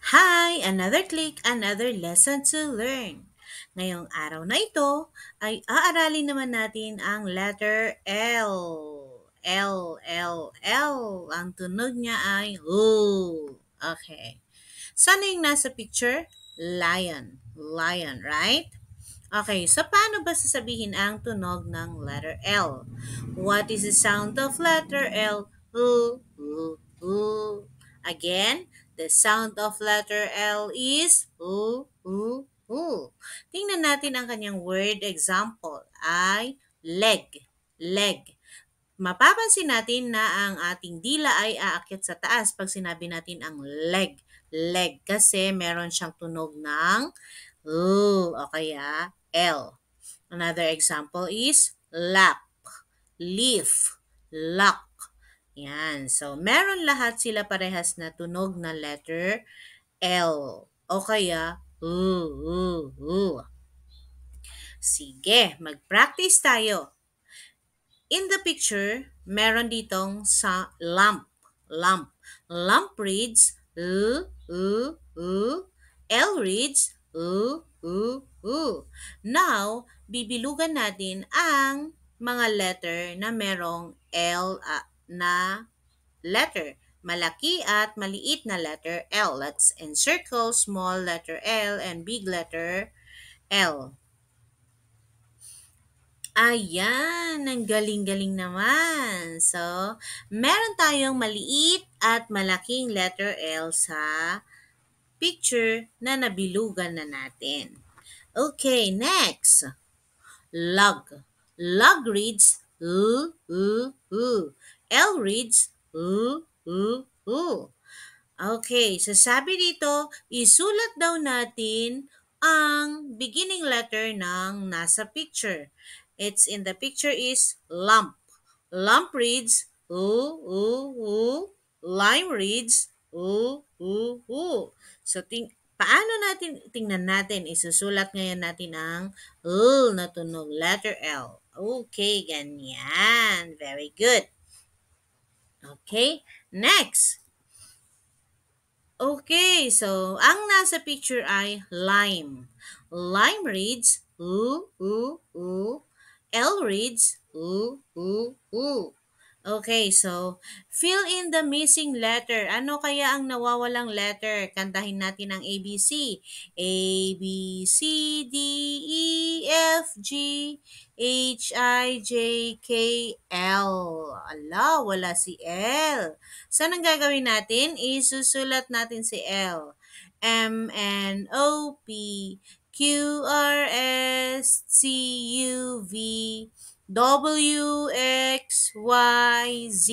Hi! Another click, another lesson to learn. Ngayong araw na ito ay aaralin naman natin ang letter L. L, L, L. Ang tunog niya ay L. Okay. Sana yung nasa picture? Lion. Lion, right? Okay, so paano ba sasabihin ang tunog ng letter L? What is the sound of letter L? Again, the sound of letter L is Tingnan natin ang kanyang word example ay leg. Leg. Mapapansin natin na ang ating dila ay aakyat sa taas pag sinabi natin ang leg. Leg kasi meron siyang tunog ng o kaya L. Another example is lap, leaf, lock. Yan. So, meron lahat sila parehas na tunog na letter L. O kaya Sige, mag-practice tayo. In the picture, meron ditong sa lamp. Lamp. Lamp reads L reads Now, bibilugan natin ang mga letter na merong L na letter. Malaki at maliit na letter L. Let's encircle small letter L and big letter L. Ayan, ang galing-galing naman. So, meron tayong maliit at malaking letter L sa picture na nabilugan na natin. Okay, next. Lug. Lug reads L reads Okay, so sabi dito, isulat daw natin ang beginning letter ng nasa picture. It's in the picture is lump. Lump reads Lime reads So paano natin tingnan natin? Isusulat ngayon natin ang na tunog letter L. Okay, ganyan. Very good. Okay, next. Okay, so ang nasa picture ay lime. Lime reads L reads Okay, so fill in the missing letter. Ano kaya ang nawawalang letter? Kantahin natin ang ABC. A, B, C, D, E, F, G, H, I, J, K, L. Ala, wala si L. Saan ang gagawin natin? Isusulat natin si L. M, N, O, P, Q, R, S, T, U, V, W, X, Y, Z.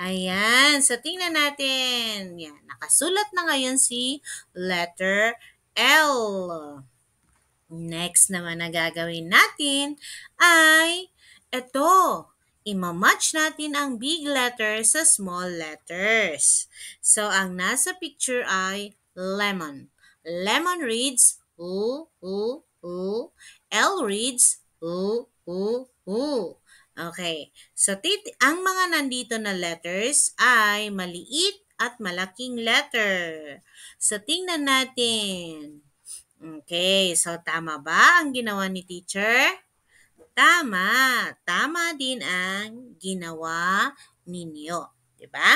Ayan. So, tingnan natin. Yan. Nakasulat na ngayon si letter L. Next naman na gagawin natin ay ito. Imamatch natin ang big letter sa small letters. So, ang nasa picture ay lemon. Lemon reads L reads Okay. So, ang mga nandito na letters ay maliit at malaking letter. So, tingnan natin. Okay. So, tama ba ang ginawa ni teacher? Tama. Tama din ang ginawa ninyo. Diba?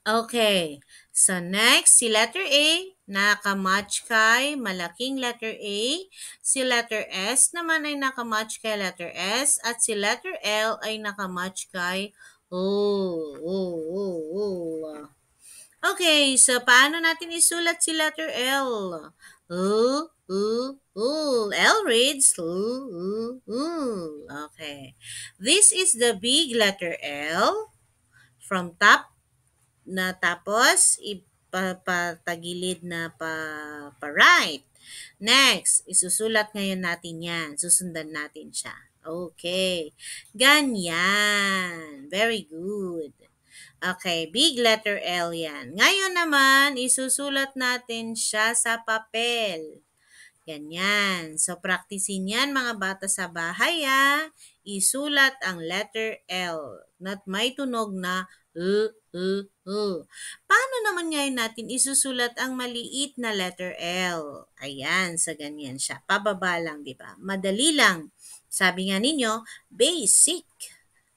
Okay. So, next, si letter A, nakamatch kay malaking letter A. Si letter S naman ay nakamatch kay letter S. At si letter L ay nakamatch kay Okay, so paano natin isulat si letter L? L reads Okay. This is the big letter L from top na tapos ipapatagilid na pa-right. Next, isusulat ngayon natin yan. Susundan natin siya. Okay. Ganyan. Very good. Okay, big letter L yan. Ngayon naman, isusulat natin siya sa papel. Ganyan. So, practicein yan mga bata sa bahay ha. Isulat ang letter L. Not may tunog na Paano naman ngayon natin isusulat ang maliit na letter L? Ayan, sa ganyan siya. Pababa lang, di ba? Madali lang. Sabi nga ninyo, basic.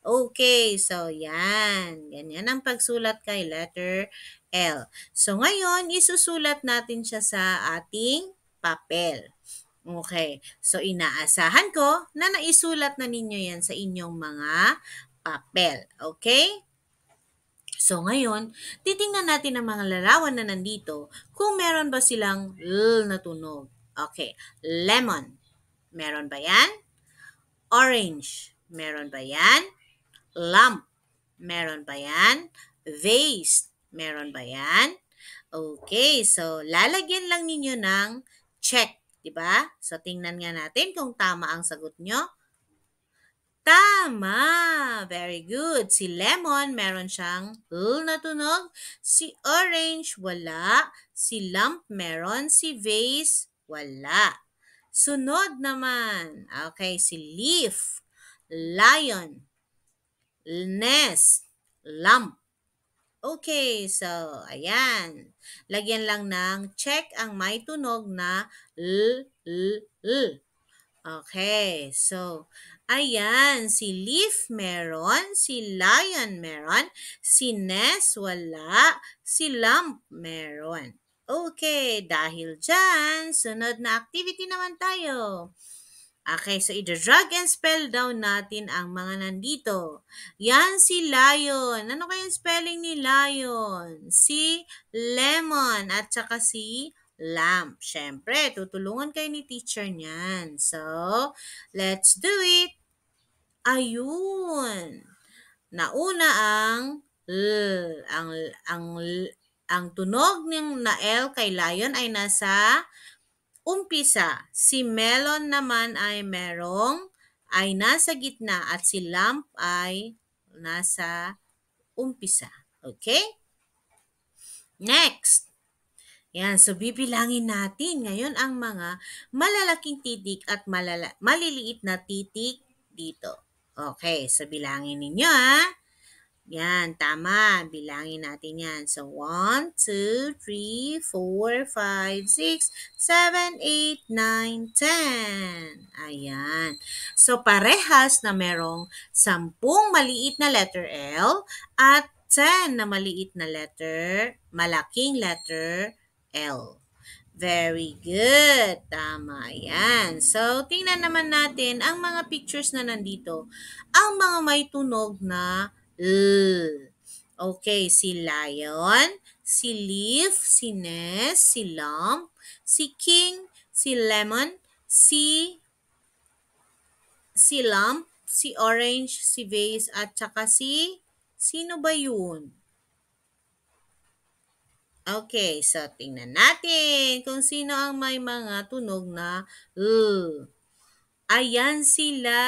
Okay, so yan. Ganyan ang pagsulat kay letter L. So ngayon, isusulat natin siya sa ating papel. Okay, so inaasahan ko na naisulat na ninyo yan sa inyong mga papel. Okay? So ngayon, titingnan natin ang mga larawan na nandito kung meron ba silang L na tunog. Okay, lemon. Meron ba yan? Orange. Meron ba yan? Lump. Meron ba yan? Vase. Meron ba yan? Okay, so lalagyan lang ninyo ng check, di ba? So tingnan nga natin kung tama ang sagot nyo. Tama! Very good. Si lemon, meron siyang L na tunog. Si orange, wala. Si lump, meron. Si vase, wala. Sunod naman. Okay, si leaf, lion, nest, lump. Okay, so ayan. Lagyan lang ng check ang may tunog na L, L, L. Okay, so ayan, si leaf meron, si lion meron, si nest wala, si lump meron. Okay, dahil dyan, sunod na activity naman tayo. Okay, so i-drag and spell down natin ang mga nandito. Yan si lion. Ano kaya spelling ni lion? Si lemon at saka si lamp. Siyempre, tutulungan kayo ni teacher niyan. So, let's do it. Ayun. Nauna ang L. Ang tunog ng na L kay lion ay nasa umpisa. Si melon naman ay nasa gitna at si lamp ay nasa umpisa. Okay? Next. Yan, so bibilangin natin ngayon ang mga malalaking titik at maliliit na titik dito. Okay, so bilangin ninyo ha. Yan, tama. Bilangin natin yan. So, 1, 2, 3, 4, 5, 6, 7, 8, 9, 10. Ayan. So, parehas na merong 10 maliit na letter L at 10 na malaking letter L. Very good. Tama yan. So, tingnan naman natin ang mga pictures na nandito. Ang mga may tunog na L. Okay, si lion, si leaf, si nest, si lump, si king, si lemon, si lump, si orange, si vase, at saka sino ba yun? Okay, so tingnan natin kung sino ang may mga tunog na L. Ayan sila.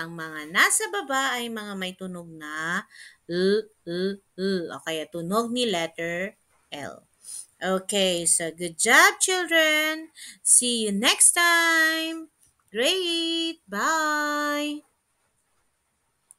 Ang mga nasa baba ay mga may tunog na L, L, L. O kaya tunog ni letter L. Okay, so good job, children. See you next time. Great. Bye.